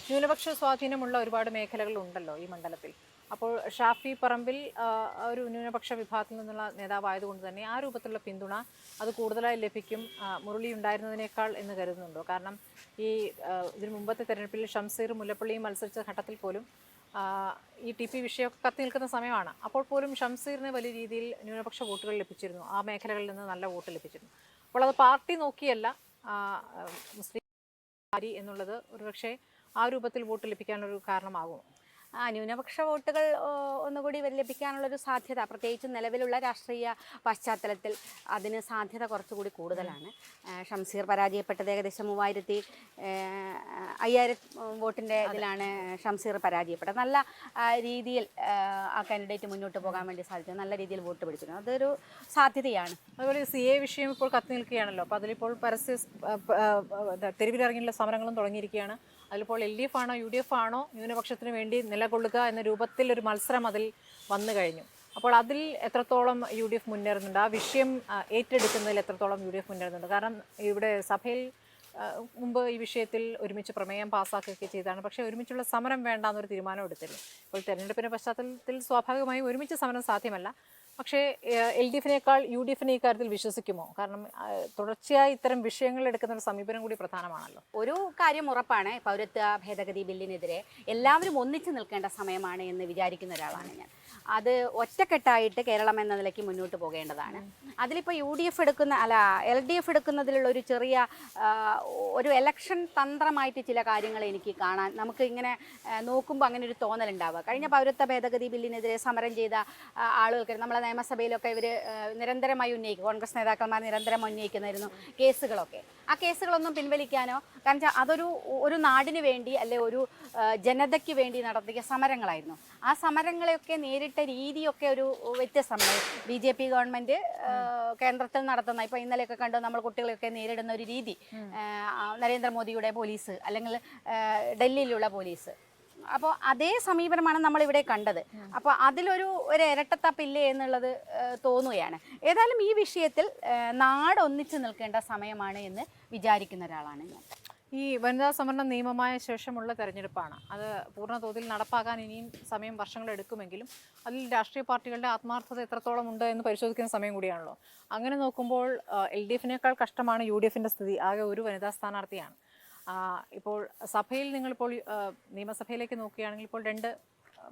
ന്യൂനപക്ഷ സ്വാധീനമുള്ള ഒരുപാട് മേഖലകളുണ്ടല്ലോ ഈ മണ്ഡലത്തിൽ. അപ്പോൾ ഷാഫി പറമ്പിൽ ഒരു ന്യൂനപക്ഷ വിഭാഗത്തിൽ നിന്നുള്ള നേതാവായതുകൊണ്ട് തന്നെ ആ രൂപത്തിലുള്ള പിന്തുണ അത് കൂടുതലായി ലഭിക്കും മുരളി ഉണ്ടായിരുന്നതിനേക്കാൾ എന്ന് കരുതുന്നുണ്ടോ? കാരണം ഈ ഇതിനു മുമ്പത്തെ തെരഞ്ഞെടുപ്പിൽ ഷംസീർ മുല്ലപ്പള്ളിയും മത്സരിച്ച ഘട്ടത്തിൽ പോലും ഈ ടി പി വിഷയമൊക്കെ കത്തി നിൽക്കുന്ന സമയമാണ്. അപ്പോൾ പോലും ഷംസീറിന് വലിയ രീതിയിൽ ന്യൂനപക്ഷ വോട്ടുകൾ ലഭിച്ചിരുന്നു, ആ മേഖലകളിൽ നിന്ന് നല്ല വോട്ട് ലഭിച്ചിരുന്നു. അപ്പോൾ അത് പാർട്ടി നോക്കിയല്ല മുസ്ലിം എന്നുള്ളത് ഒരുപക്ഷെ ആ രൂപത്തിൽ വോട്ട് ലഭിക്കാനൊരു കാരണമാകുമോ? ന്യൂനപക്ഷ വോട്ടുകൾ ഒന്നുകൂടി ലഭിക്കാനുള്ളൊരു സാധ്യത, പ്രത്യേകിച്ച് നിലവിലുള്ള രാഷ്ട്രീയ പശ്ചാത്തലത്തിൽ അതിന് സാധ്യത കുറച്ചുകൂടി കൂടുതലാണ്. ഷംസീർ പരാജയപ്പെട്ടത് ഏകദേശം 5000 വോട്ടിൻ്റെ ഇതിലാണ് ഷംസീർ പരാജയപ്പെട്ടത്. നല്ല രീതിയിൽ ആ കാൻഡിഡേറ്റ് മുന്നോട്ട് പോകാൻ വേണ്ടി സാധിച്ചു, നല്ല രീതിയിൽ വോട്ട് പിടിച്ചിരുന്നു, അതൊരു സാധ്യതയാണ്. അതുപോലെ CA വിഷയം ഇപ്പോൾ കത്തി നിൽക്കുകയാണല്ലോ. അപ്പോൾ അതിലിപ്പോൾ തെരുവിലിറങ്ങിയുള്ള സമരങ്ങളും തുടങ്ങിയിരിക്കുകയാണ്. അതിലിപ്പോൾ LDF ആണോ UDF ആണോ ന്യൂനപക്ഷത്തിന് വേണ്ടി നിലകൊള്ളുക എന്ന രൂപത്തിൽ ഒരു മത്സരം അതിൽ വന്നു കഴിഞ്ഞു. അപ്പോൾ അതിൽ എത്രത്തോളം UDF മുന്നേറുന്നുണ്ട്, ആ വിഷയം ഏറ്റെടുക്കുന്നതിൽ എത്രത്തോളം UDF മുന്നേറുന്നുണ്ട്? കാരണം ഇവിടെ സഭയിൽ മുമ്പ് ഈ വിഷയത്തിൽ ഒരുമിച്ച് പ്രമേയം പാസ്സാക്കുകയൊക്കെ ചെയ്തതാണ്. പക്ഷേ ഒരുമിച്ചുള്ള സമരം വേണ്ടാന്നൊരു തീരുമാനം എടുത്തിരുന്നു. ഇപ്പോൾ തെരഞ്ഞെടുപ്പിൻ്റെ പശ്ചാത്തലത്തിൽ സ്വാഭാവികമായും ഒരുമിച്ച് സമരം സാധ്യമല്ല. പക്ഷേ LDFനേക്കാൾ UDFനെ ഈ കാര്യത്തിൽ വിശ്വസിക്കുമോ? കാരണം തുടർച്ചയായി ഇത്തരം വിഷയങ്ങൾ എടുക്കുന്ന ഒരു സമീപനം കൂടി പ്രധാനമാണല്ലോ. ഒരു കാര്യം ഉറപ്പാണ്, പൗരത്വ ഭേദഗതി ബില്ലിനെതിരെ എല്ലാവരും ഒന്നിച്ചു നിൽക്കേണ്ട സമയമാണ് എന്ന് വിചാരിക്കുന്ന ഒരാളാണ് ഞാൻ. അത് ഒറ്റക്കെട്ടായിട്ട് കേരളം എന്ന നിലയ്ക്ക് മുന്നോട്ട് പോകേണ്ടതാണ്. അതിലിപ്പോൾ UDF എടുക്കുന്ന LDF എടുക്കുന്നതിലുള്ള ഒരു ചെറിയ ഒരു എലക്ഷൻ തന്ത്രമായിട്ട് ചില കാര്യങ്ങൾ എനിക്ക് കാണാൻ, നമുക്ക് ഇങ്ങനെ നോക്കുമ്പോൾ അങ്ങനെ ഒരു തോന്നലുണ്ടാവുക. കഴിഞ്ഞ പൗരത്വ ഭേദഗതി ബില്ലിനെതിരെ സമരം ചെയ്ത ആളുകൾക്ക് നമ്മളെ നിയമസഭയിലൊക്കെ ഇവർ നിരന്തരമായി ഉന്നയിക്കും, കോൺഗ്രസ് നേതാക്കന്മാർ നിരന്തരം ഉന്നയിക്കുന്നായിരുന്നു കേസുകളൊക്കെ. ആ കേസുകളൊന്നും പിൻവലിക്കാനോ, കാരണം ഒരു നാടിന് വേണ്ടി അല്ലെ ഒരു ജനതയ്ക്ക് വേണ്ടി നടത്തിയ സമരങ്ങളായിരുന്നു. ആ സമരങ്ങളെയൊക്കെ നേരിട്ട രീതിയൊക്കെ ഒരു വ്യത്യസ്തമാണ്. BJP ഗവൺമെൻറ് കേന്ദ്രത്തിൽ നടത്തുന്ന, ഇപ്പോൾ ഇന്നലെയൊക്കെ കണ്ടു നമ്മൾ കുട്ടികളെയൊക്കെ നേരിടുന്ന ഒരു രീതി, നരേന്ദ്രമോദിയുടെ പോലീസ് അല്ലെങ്കിൽ ഡൽഹിയിലുള്ള പോലീസ്. അപ്പോൾ അതേ സമീപനമാണ് നമ്മളിവിടെ കണ്ടത്. അപ്പോൾ അതിലൊരു ഇരട്ടത്താപ്പില്ലേ എന്നുള്ളത് തോന്നുകയാണ്. ഏതായാലും ഈ വിഷയത്തിൽ നാട് ഒന്നിച്ചു നിൽക്കേണ്ട സമയമാണ് എന്ന് വിചാരിക്കുന്ന ഒരാളാണ് ഞാൻ. ഈ വനിതാ സംവരണ നിയമമായ ശേഷമുള്ള തെരഞ്ഞെടുപ്പാണ്. അത് പൂർണ്ണ തോതിൽ നടപ്പാക്കാൻ ഇനിയും സമയം വർഷങ്ങളെടുക്കുമെങ്കിലും അതിൽ രാഷ്ട്രീയ പാർട്ടികളുടെ ആത്മാർത്ഥത എത്രത്തോളം ഉണ്ട് എന്ന് പരിശോധിക്കുന്ന സമയം കൂടിയാണല്ലോ. അങ്ങനെ നോക്കുമ്പോൾ LDFനേക്കാൾ കഷ്ടമാണ് UDFൻ്റെ സ്ഥിതി. ആകെ ഒരു വനിതാ സ്ഥാനാർത്ഥിയാണ്. ഇപ്പോൾ സഭയിൽ നിങ്ങളിപ്പോൾ നിയമസഭയിലേക്ക് നോക്കുകയാണെങ്കിൽ ഇപ്പോൾ 2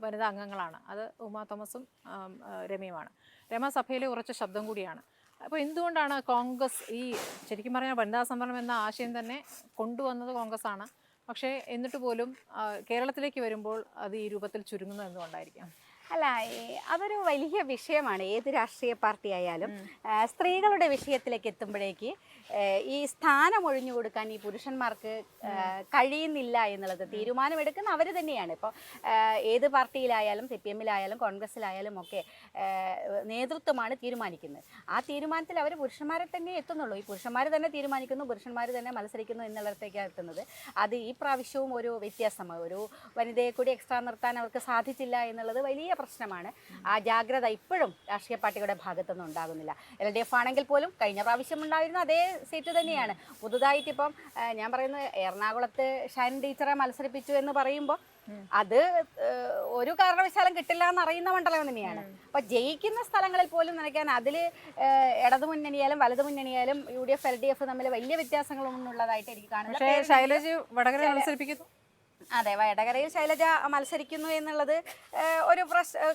വനിതാ അംഗങ്ങളാണ്. അത് ഉമാ തോമസും രമയുമാണ്. രമ സഭയിലെ ഉറച്ച ശബ്ദം കൂടിയാണ്. അപ്പോൾ എന്തുകൊണ്ടാണ് കോൺഗ്രസ് ശരിക്കും പറഞ്ഞാൽ വനിതാ സംവരണം എന്ന ആശയം തന്നെ കൊണ്ടുവന്നത് കോൺഗ്രസ് ആണ്. പക്ഷേ എന്നിട്ട് പോലും കേരളത്തിലേക്ക് വരുമ്പോൾ അത് ഈ രൂപത്തിൽ ചുരുങ്ങുന്നത് എന്തുകൊണ്ടായിരിക്കാം? അല്ല, അതൊരു വലിയ വിഷയമാണ്. ഏത് രാഷ്ട്രീയ പാർട്ടി ആയാലും സ്ത്രീകളുടെ വിഷയത്തിലേക്ക് എത്തുമ്പോഴേക്ക് ഈ സ്ഥാനം ഒഴിഞ്ഞു കൊടുക്കാൻ ഈ പുരുഷന്മാർക്ക് കഴിയുന്നില്ല എന്നുള്ളത് തീരുമാനമെടുക്കുന്ന അവർ തന്നെയാണ്. ഇപ്പോൾ ഏത് പാർട്ടിയിലായാലും CPMലായാലും കോൺഗ്രസ്സിലായാലും ഒക്കെ നേതൃത്വമാണ് തീരുമാനിക്കുന്നത്. ആ തീരുമാനത്തിൽ അവർ പുരുഷന്മാരെ തന്നെ എത്തുന്നുള്ളൂ. ഈ പുരുഷന്മാർ തന്നെ തീരുമാനിക്കുന്നു, പുരുഷന്മാർ തന്നെ മത്സരിക്കുന്നു എന്നുള്ളിടത്തേക്കാണ് എത്തുന്നത്. അത് ഈ പ്രാവശ്യവും ഒരു വ്യത്യാസമാണ്. ഒരു വനിതയെ കൂടി എക്സ്ട്രാ നിർത്താൻ അവർക്ക് സാധിച്ചില്ല എന്നുള്ളത് വലിയ പ്രശ്നമാണ്. ആ ജാഗ്രത ഇപ്പോഴും രാഷ്ട്രീയ പാർട്ടിയുടെ ഭാഗത്തൊന്നും ഉണ്ടാകുന്നില്ല. LDF ആണെങ്കിൽ പോലും കഴിഞ്ഞ പ്രാവശ്യം ഉണ്ടായിരുന്ന അതേ സീറ്റ് തന്നെയാണ്. പുതുതായിട്ട് ഇപ്പം ഞാൻ പറയുന്നത് എറണാകുളത്ത് ഷൈൻ ടീച്ചറെ മത്സരിപ്പിച്ചു എന്ന് പറയുമ്പോൾ അത് ഒരു കാരണവശാലും കിട്ടില്ല എന്നറിയുന്ന മണ്ഡലം തന്നെയാണ്. അപ്പോൾ ജയിക്കുന്ന സ്ഥലങ്ങളിൽ പോലും നനയ്ക്കാൻ അതിൽ ഇടതു മുന്നണിയാലും വലതു മുന്നണിയാലും UDF LDF തമ്മിൽ വലിയ വ്യത്യാസങ്ങളൊന്നും ഉള്ളതായിട്ട് എനിക്ക് കാണുന്നത്. ശൈലജ വടകര മത്സരിപ്പിക്കുന്നു. അതെ, വടകരയിൽ ശൈലജ മത്സരിക്കുന്നു എന്നുള്ളത് ഒരു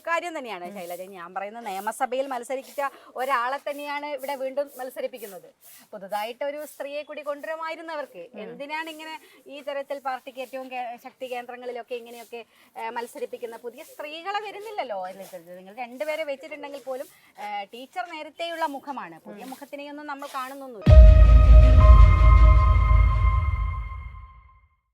കാര്യം തന്നെയാണ്. ശൈലജ, ഞാൻ പറയുന്ന നിയമസഭയിൽ മത്സരിച്ച ഒരാളെ തന്നെയാണ് ഇവിടെ വീണ്ടും മത്സരിപ്പിക്കുന്നത്. പുതുതായിട്ട് ഒരു സ്ത്രീയെ കൂടി കൊണ്ടുവരുമായിരുന്നവർക്ക് എന്തിനാണ് ഇങ്ങനെ ഈ തരത്തിൽ പാർട്ടിക്ക് ഏറ്റവും ശക്തി കേന്ദ്രങ്ങളിലൊക്കെ ഇങ്ങനെയൊക്കെ മത്സരിപ്പിക്കുന്ന പുതിയ സ്ത്രീകളെ വരുന്നില്ലല്ലോ. നിങ്ങൾ 2 പേരെ വെച്ചിട്ടുണ്ടെങ്കിൽ പോലും ടീച്ചർ നേരത്തെയുള്ള മുഖമാണ്, പുതിയ മുഖത്തിനെയൊന്നും നമ്മൾ കാണുന്നൊന്നുമില്ല.